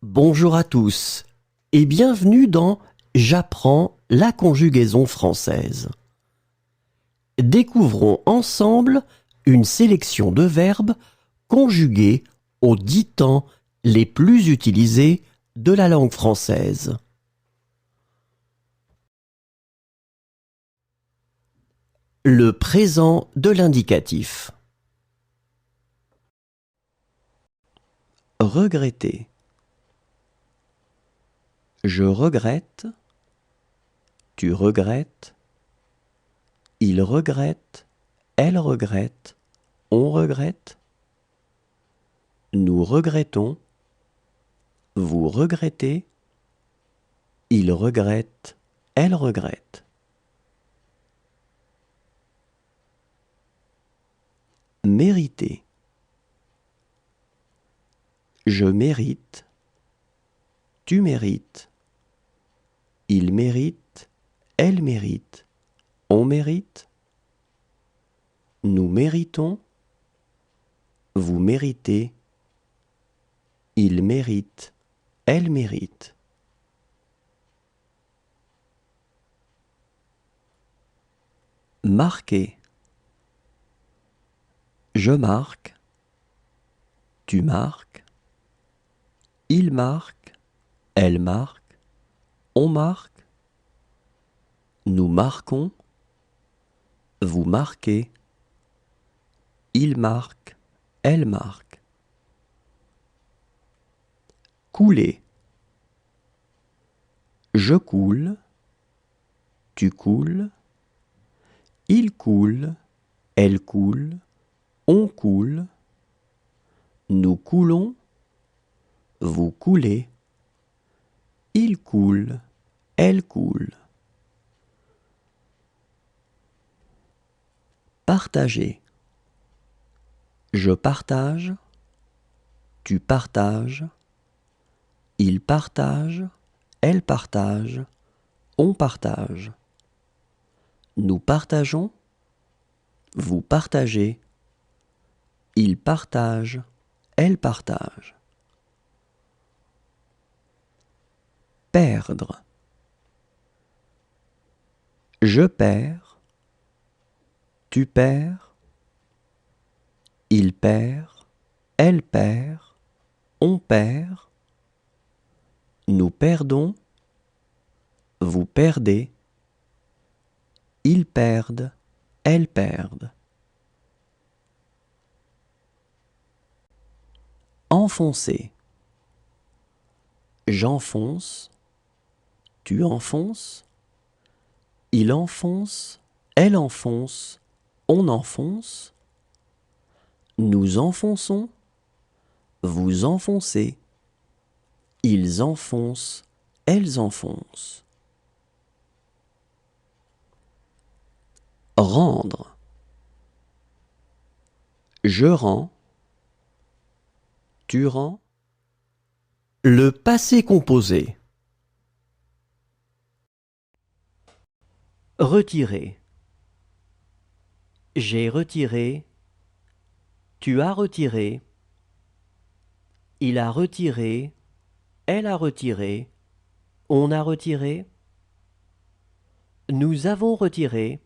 Bonjour à tous et bienvenue dans J'apprends la conjugaison française. Découvrons ensemble une sélection de verbes conjugués aux 10 temps les plus utilisés de la langue française. Le présent de l'indicatif. Regretter. Je regrette. Tu regrettes. Il regrette. Elle regrette. On regrette. Nous regrettons. Vous regrettez. Il regrette. Elle regrette. Mériter. Je mérite. Tu mérites. Il mérite. Elle mérite. On mérite. Nous méritons. Vous méritez. Il mérite. Elle mérite. Marquer. Je marque. Tu marques. Il marque. Elle marque. On marque. Nous marquons. Vous marquez. Il marque. Elle marque. Couler. Je coule. Tu coules. Il coule. Elle coule. On coule. Nous coulons. Vous coulez. Il coule. Elle coule. Partager. Je partage. Tu partages. Il partage. Elle partage. On partage. Nous partageons. Vous partagez. Il partage. Elle partage. Perdre. Je perds. Tu perds. Il perd. Elle perd. On perd. Nous perdons. Vous perdez. Ils perdent. Elles perdent. Enfoncer. J'enfonce. Tu enfonces. Il enfonce. Elle enfonce. On enfonce. Nous enfonçons. Vous enfoncez. Ils enfoncent. Elles enfoncent. Rendre. Je rends. Tu rends. Le passé composé. Retirer. J'ai retiré. Tu as retiré. Il a retiré. Elle a retiré. On a retiré. Nous avons retiré.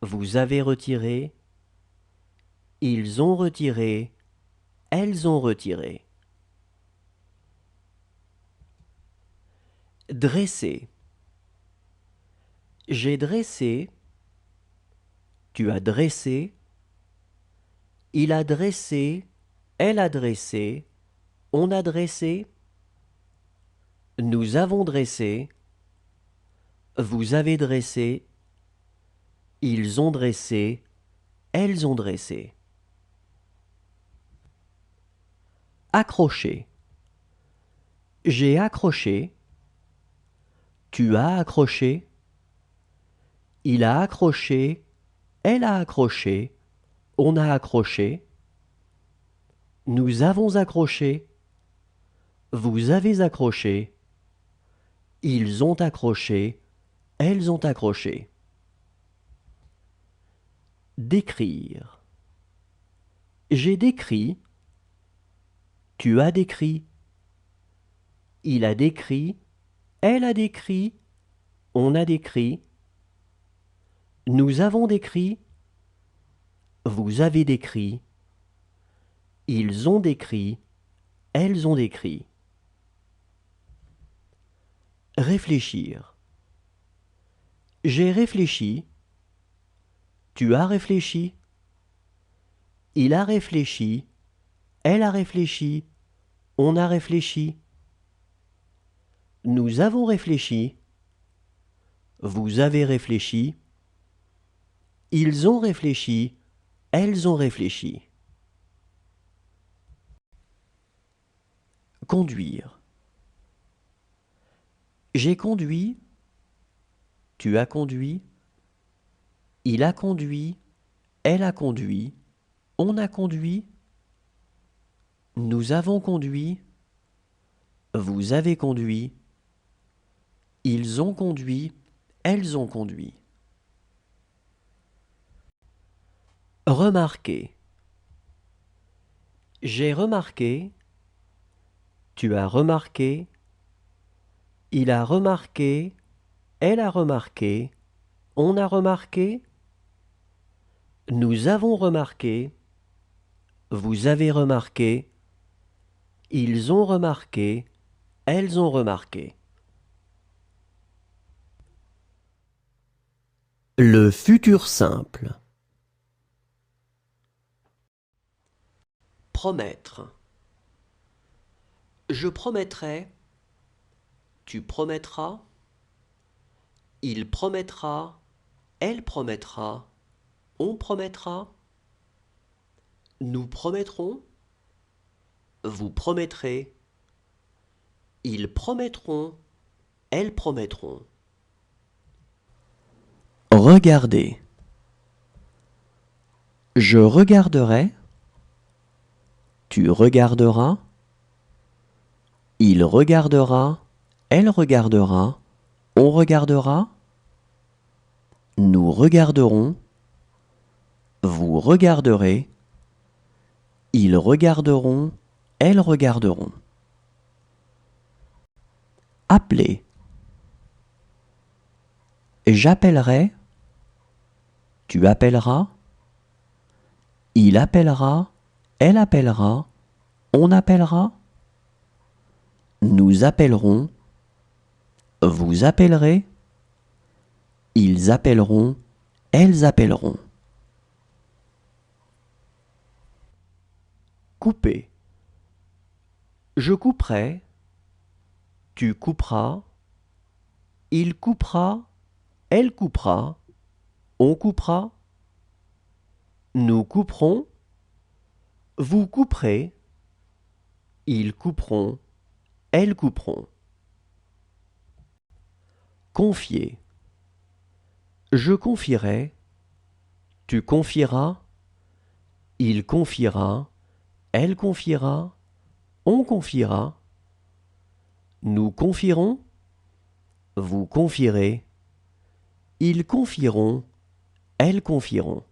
Vous avez retiré. Ils ont retiré. Elles ont retiré. Dresser. J'ai dressé. Tu as dressé. Il a dressé. Elle a dressé. On a dressé. Nous avons dressé. Vous avez dressé. Ils ont dressé. Elles ont dressé. Accrocher. J'ai accroché. Tu as accroché. Il a accroché. Elle a accroché. On a accroché. Nous avons accroché. Vous avez accroché. Ils ont accroché. Elles ont accroché. Décrire. J'ai décrit. Tu as décrit. Il a décrit, elle a décrit, on a décrit, nous avons décrit, vous avez décrit, ils ont décrit, elles ont décrit. Réfléchir. J'ai réfléchi, tu as réfléchi, il a réfléchi, elle a réfléchi, on a réfléchi. Nous avons réfléchi, vous avez réfléchi, ils ont réfléchi, elles ont réfléchi. Conduire. J'ai conduit, tu as conduit, il a conduit, elle a conduit, on a conduit, nous avons conduit, vous avez conduit, ils ont conduit, elles ont conduit. Remarquer. J'ai remarqué, tu as remarqué, il a remarqué, elle a remarqué, on a remarqué, nous avons remarqué, vous avez remarqué, ils ont remarqué, elles ont remarqué. Le futur simple. Promettre. Je promettrai, tu promettras, il promettra, elle promettra, on promettra, nous promettrons, vous promettrez, ils promettront, elles promettront. Regardez. Je regarderai, tu regarderas, il regardera, elle regardera, on regardera, nous regarderons, vous regarderez, ils regarderont, elles regarderont. Appeler. J'appellerai, tu appelleras, il appellera, elle appellera, on appellera, nous appellerons, vous appellerez, ils appelleront, elles appelleront. Couper. Je couperai, tu couperas, il coupera, elle coupera, on coupera, nous couperons, vous couperez, ils couperont, elles couperont. Confier. Je confierai, tu confieras, il confiera, elle confiera, on confiera, nous confierons, vous confierez, ils confieront, elles confieront.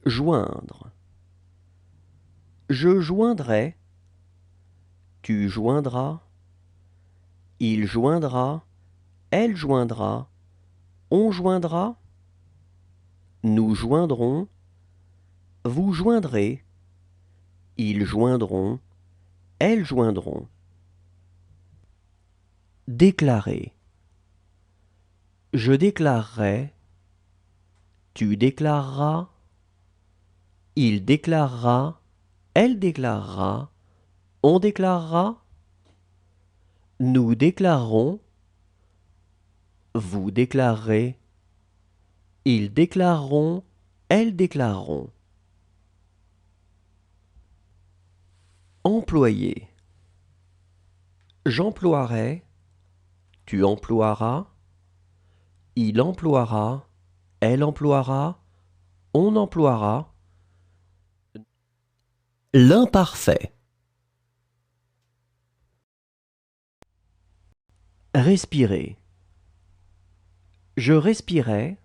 Joindre. Je joindrai, tu joindras, il joindra, elle joindra, on joindra, nous joindrons, vous joindrez, ils joindront, elles joindront. Déclarer. Je déclarerai, tu déclareras, il déclarera, elle déclarera, on déclarera, nous déclarerons, vous déclarerez, ils déclareront, elles déclareront. Employer. J'emploierai, tu emploieras, il emploiera, elle emploiera, on emploiera. L'imparfait. Respirer. Je respirais,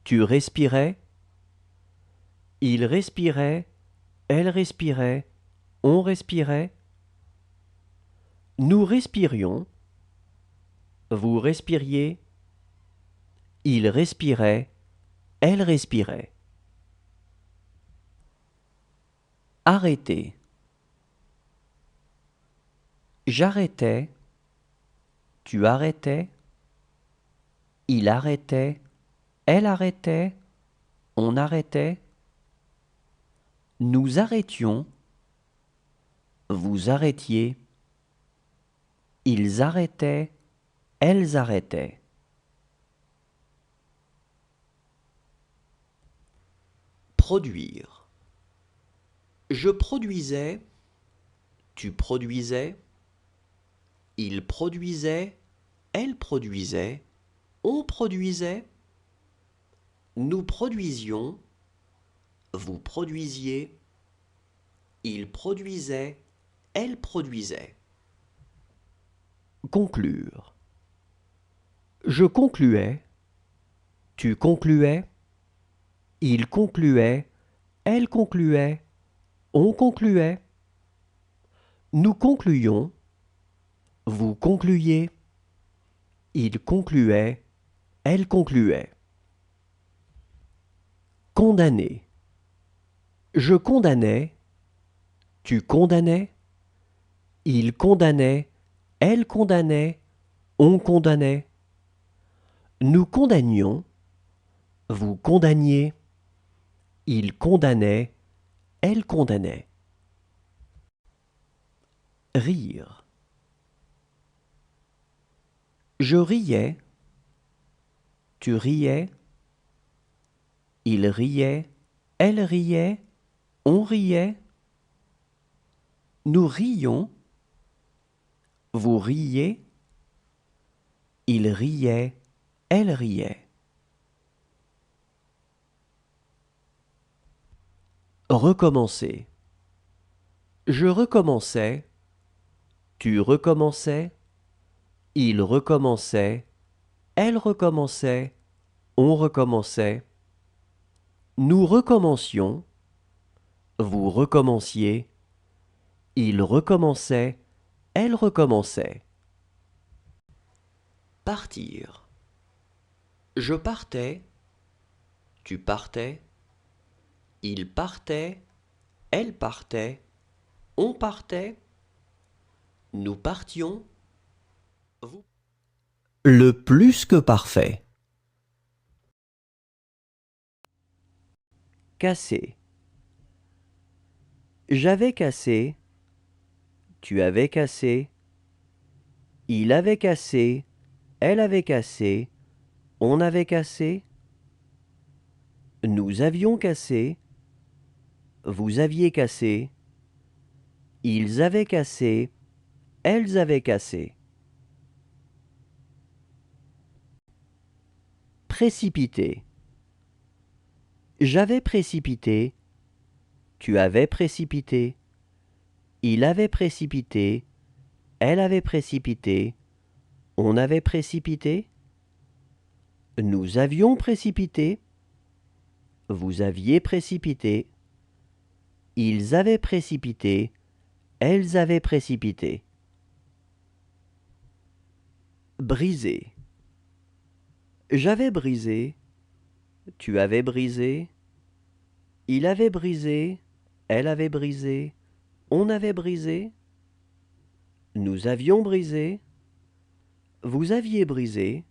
tu respirais, il respirait, elle respirait, on respirait, Nous respirions. Vous respiriez. Il respirait. Elle respirait. Arrêter. J'arrêtais. Tu arrêtais. Il arrêtait. Elle arrêtait. On arrêtait. Nous arrêtions. Vous arrêtiez. Ils arrêtaient. Elles arrêtaient. Produire. Je produisais. Tu produisais. Il produisait. Elle produisait. On produisait. Nous produisions. Vous produisiez. Il produisait. Elle produisait. Conclure. Je concluais. Tu concluais. Il concluait. Elle concluait. On concluait. Nous concluions. Vous concluiez. Il concluait. Elle concluait. Condamner. Je condamnais. Tu condamnais. Il condamnait. Elle condamnait. On condamnait. Nous condamnions. Vous condamniez. Il condamnait. Elle condamnait. Rire. Je riais. Tu riais. Il riait. Elle riait. On riait. Nous rions. Vous riez. Il riait. Elle riait. Recommencer. Je recommençais. Tu recommençais. Il recommençait. Elle recommençait. On recommençait. Nous recommencions. Vous recommenciez. Il recommençait. Elle recommençait. Partir. Je partais. Tu partais. Il partait. Elle partait. On partait. Nous partions. Vous. Le plus que parfait. Casser. J'avais cassé. Tu avais cassé. Il avait cassé. Elle avait cassé. On avait cassé. Nous avions cassé. Vous aviez cassé. Ils avaient cassé. Elles avaient cassé. Précipiter. J'avais précipité. Tu avais précipité. Il avait précipité. Elle avait précipité. On avait précipité. Nous avions précipité. Vous aviez précipité. Ils avaient précipité. Elles avaient précipité. Briser. J'avais brisé. Tu avais brisé. Il avait brisé. Elle avait brisé. On avait brisé. Nous avions brisé. Vous aviez brisé.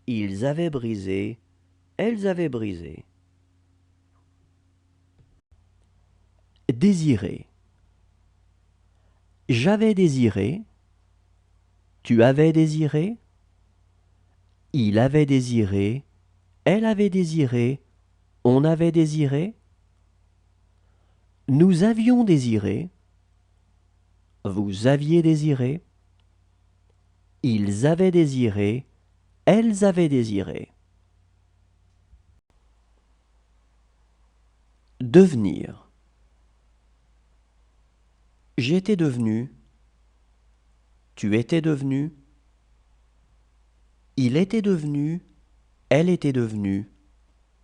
Ils avaient brisé. Elles avaient brisé. Désirer. J'avais désiré. Tu avais désiré. Il avait désiré. Elle avait désiré. On avait désiré. Nous avions désiré. Vous aviez désiré. Ils avaient désiré. Elles avaient désiré. Devenir. J'étais devenu. Tu étais devenu. Il était devenu. Elle était devenue.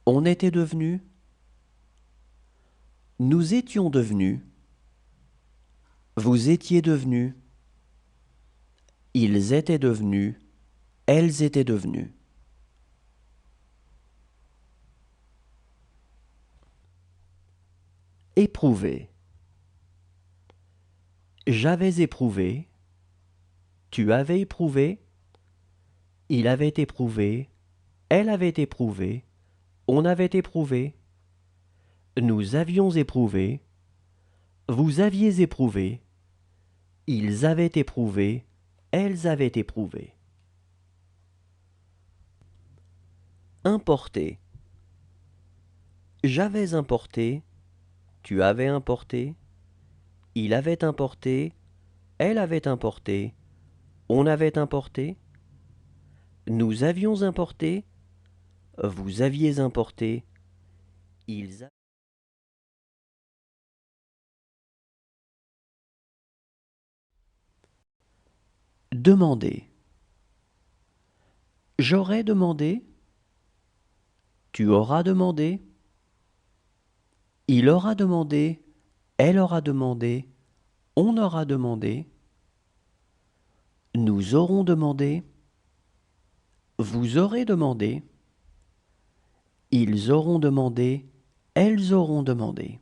On était devenu. Nous étions devenus. Vous étiez devenu. Ils étaient devenus, elles étaient devenues. Éprouver. J'avais éprouvé, tu avais éprouvé, il avait éprouvé, elle avait éprouvé, on avait éprouvé, nous avions éprouvé, vous aviez éprouvé, ils avaient éprouvé, elles avaient éprouvé. Importer. J'avais importé, tu avais importé, il avait importé, elle avait importé, on avait importé, nous avions importé, vous aviez importé, ils avaient... Demander. J'aurais demandé, tu auras demandé, il aura demandé, elle aura demandé, on aura demandé, nous aurons demandé, vous aurez demandé, ils auront demandé, elles auront demandé.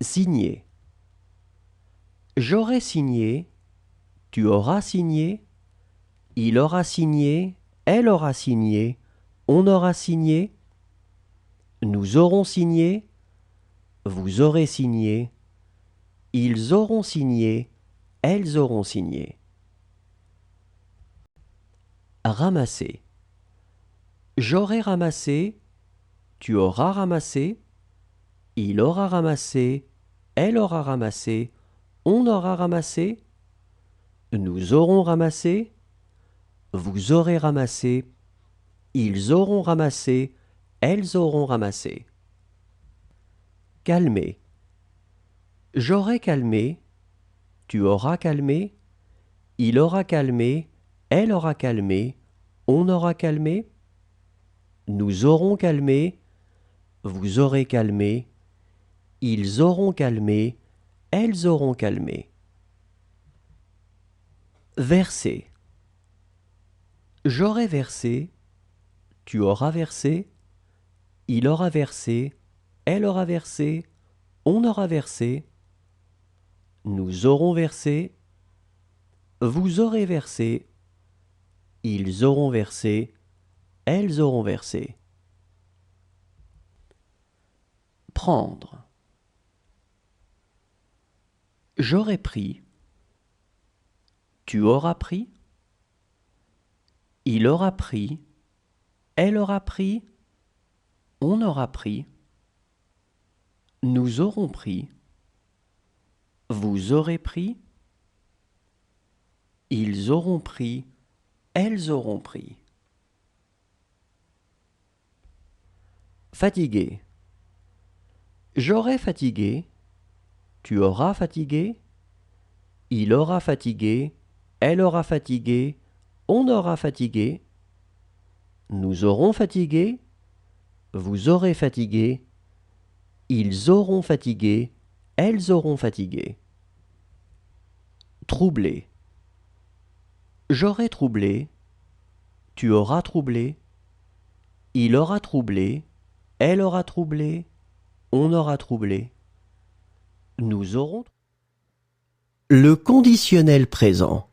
Signer. J'aurai signé, tu auras signé, il aura signé, elle aura signé, on aura signé, nous aurons signé, vous aurez signé, ils auront signé, elles auront signé. Ramasser. J'aurai ramassé, tu auras ramassé, il aura ramassé, elle aura ramassé, on aura ramassé, nous aurons ramassé, vous aurez ramassé, ils auront ramassé, elles auront ramassé. Calmer. J'aurai calmé, tu auras calmé, il aura calmé, elle aura calmé, on aura calmé, nous aurons calmé, vous aurez calmé, ils auront calmé, elles auront calmé. Verser. J'aurai versé, tu auras versé, il aura versé, elle aura versé, on aura versé, nous aurons versé, vous aurez versé, ils auront versé, elles auront versé. Prendre. J'aurai pris, tu auras pris, il aura pris, elle aura pris, on aura pris, nous aurons pris, vous aurez pris, ils auront pris, elles auront pris. Fatigué. J'aurai fatigué, tu auras fatigué, il aura fatigué, elle aura fatigué, on aura fatigué, nous aurons fatigué, vous aurez fatigué, ils auront fatigué, elles auront fatigué. Troublé. J'aurai troublé, tu auras troublé, il aura troublé, elle aura troublé, on aura troublé, nous aurons... Le conditionnel présent.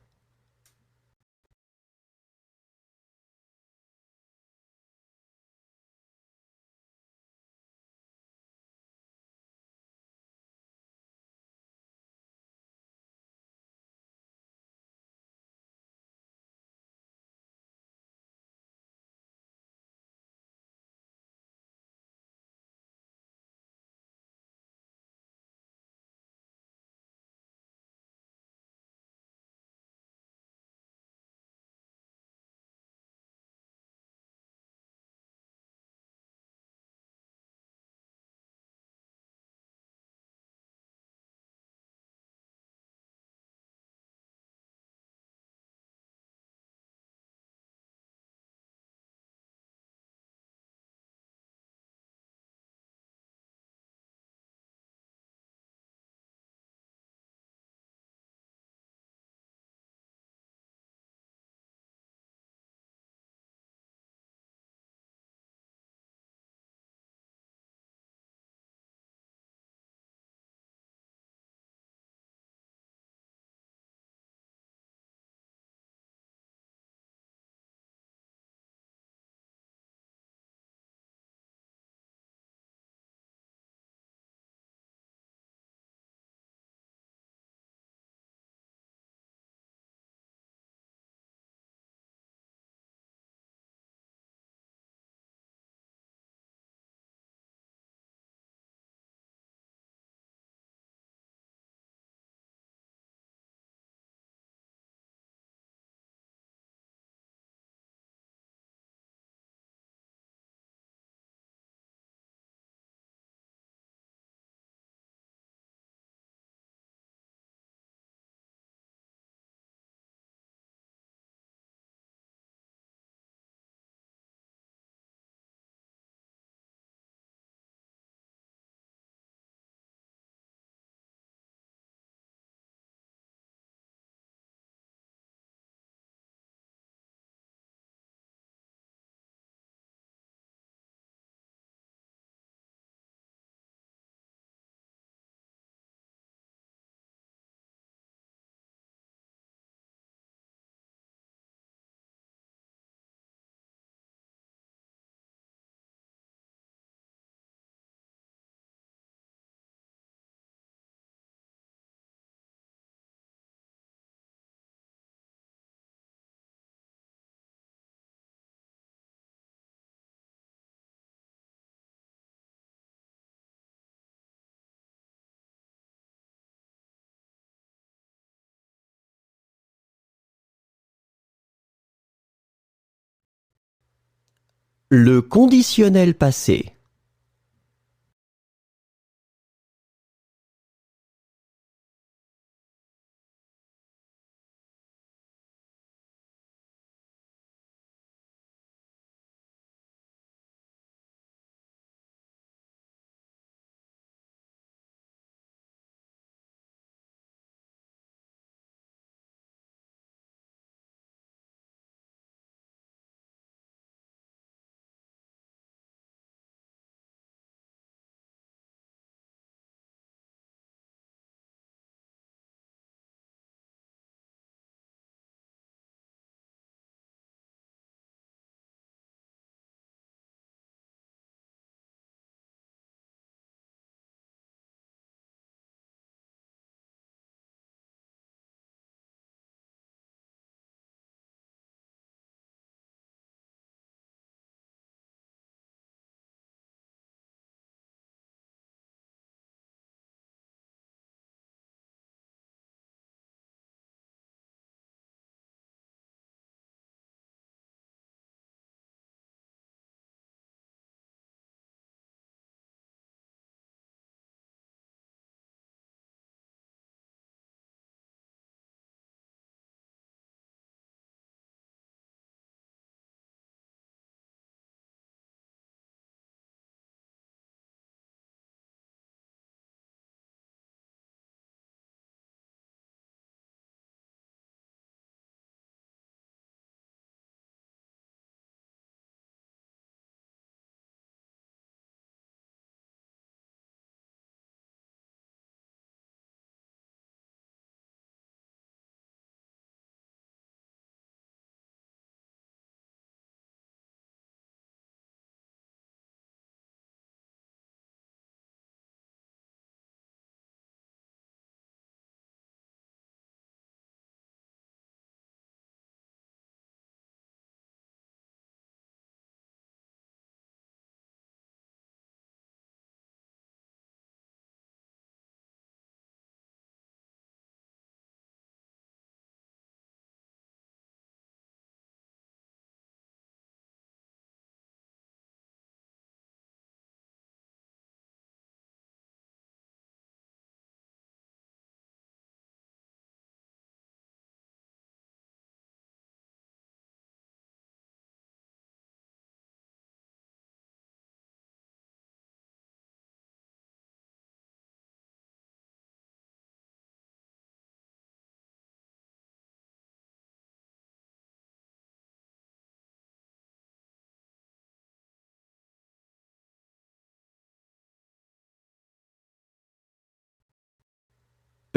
Le conditionnel passé.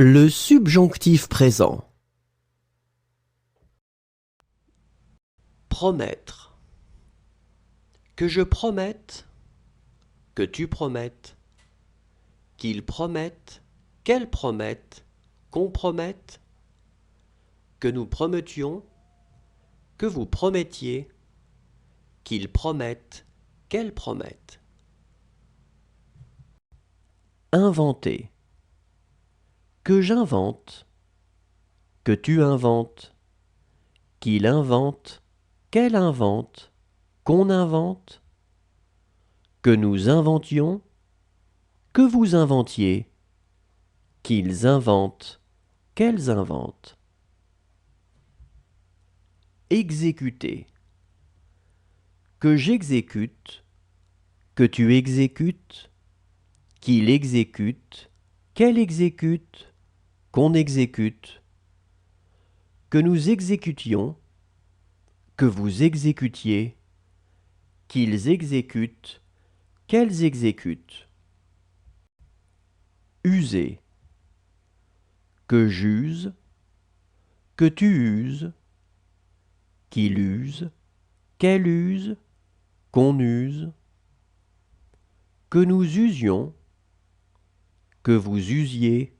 Le subjonctif présent. Promettre. Que je promette, que tu promettes, qu'il promette, qu'elle promette, qu'on promette, que nous promettions, que vous promettiez, qu'ils promettent, qu'elle promette. Inventer. Que j'invente, que tu inventes, qu'il invente, qu'elle invente, qu'on invente, que nous inventions, que vous inventiez, qu'ils inventent, qu'elles inventent. Exécuter. Que j'exécute, que tu exécutes, qu'il exécute, qu'elle exécute, qu'on exécute, que nous exécutions, que vous exécutiez, qu'ils exécutent, qu'elles exécutent. User. Que j'use, que tu uses, qu'il use, qu'elle use, qu'on use, que nous usions, que vous usiez,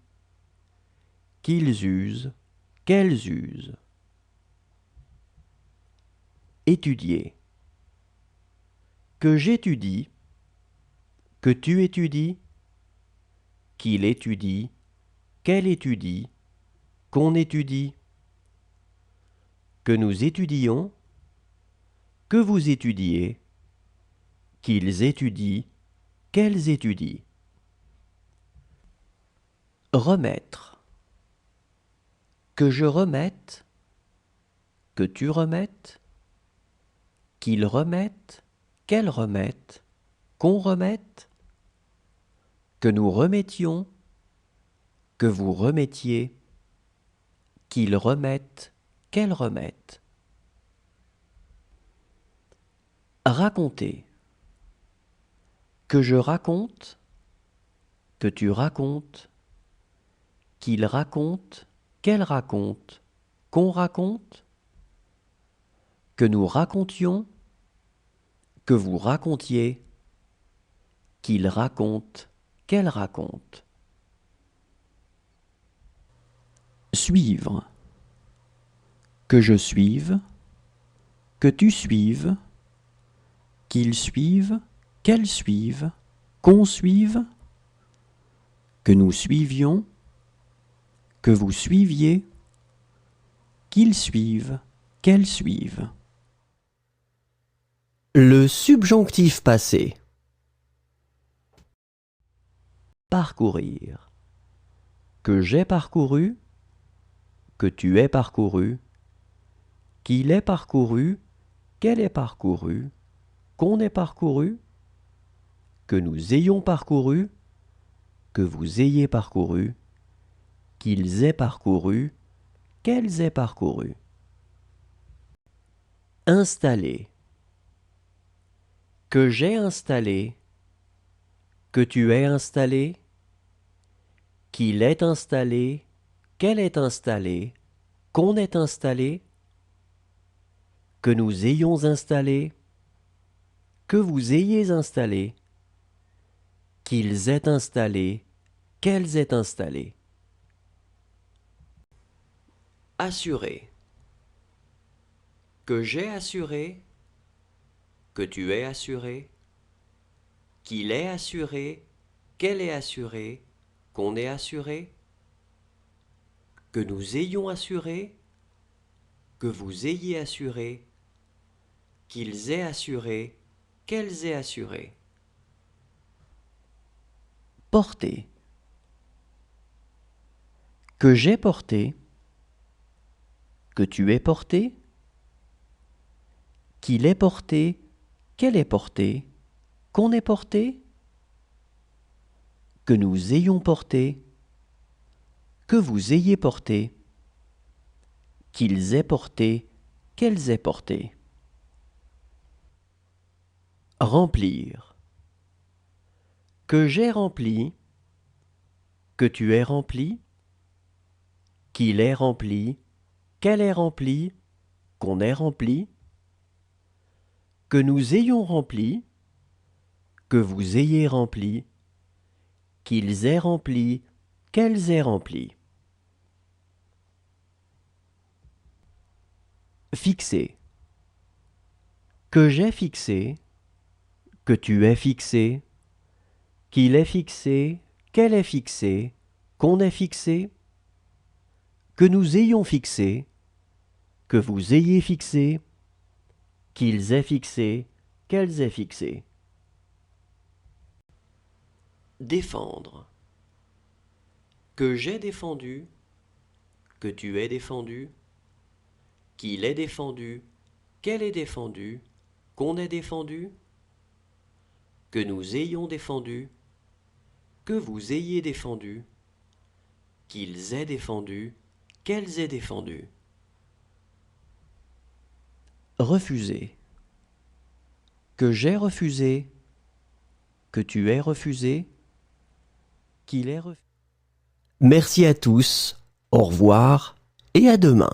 qu'ils usent, qu'elles usent. Étudier. Que j'étudie, que tu étudies, qu'il étudie, qu'elle étudie, qu'on étudie, que nous étudions, que vous étudiez, qu'ils étudient, qu'elles étudient. Remettre. Que je remette, que tu remettes, qu'ils remettent, qu'elles remettent, qu'on remette, que nous remettions, que vous remettiez, qu'ils remettent, qu'elles remettent. Raconter. Que je raconte, que tu racontes, qu'il raconte, qu'elle raconte, qu'on raconte, que nous racontions, que vous racontiez, qu'il raconte, qu'elle raconte. Suivre. Que je suive, que tu suives, qu'ils suivent, qu'elles suivent, qu'on suive, que nous suivions, que vous suiviez, qu'ils suivent, qu'elles suivent. Le subjonctif passé. Parcourir. Que j'ai parcouru, que tu aies parcouru, qu'il ait parcouru, qu'elle ait parcouru, qu'on ait parcouru, que nous ayons parcouru, que vous ayez parcouru, qu'ils aient parcouru, qu'elles aient parcouru. Installer. Que j'ai installé, que tu aies installé, qu'il ait installé, qu'elle ait installé, qu'on ait installé, que nous ayons installé, que vous ayez installé, qu'ils aient installé, qu'elles aient installé. Assurer. Que j'ai assuré, que tu aies assuré, qu'il ait assuré, qu'elle ait assuré, qu'on ait assuré, que nous ayons assuré, que vous ayez assuré, qu'ils aient assuré, qu'elles aient assuré. Porter. Que j'ai porté, que tu aies porté, qu'il ait porté, qu'elle ait porté, qu'on ait porté, que nous ayons porté, que vous ayez porté, qu'ils aient porté, qu'elles aient porté. Remplir. Que j'ai rempli, que tu aies rempli, qu'il ait rempli, qu'elle ait rempli, qu'on ait rempli, que nous ayons rempli, que vous ayez rempli, qu'ils aient rempli, qu'elles aient rempli. Fixer. Que j'ai fixé, que tu aies fixé, qu'il ait fixé, qu'elle ait fixé, qu'on ait fixé, que nous ayons fixé, que vous ayez fixé, qu'ils aient fixé, qu'elles aient fixé. Défendre. Que j'ai défendu, que tu aies défendu, qu'il ait défendu, qu'elle ait défendu, qu'on ait défendu, que nous ayons défendu, que vous ayez défendu, qu'ils aient défendu, qu'elles aient défendu. Refuser. Que j'ai refusé, que tu aies refusé, qu'il ait refusé. Merci à tous, au revoir et à demain.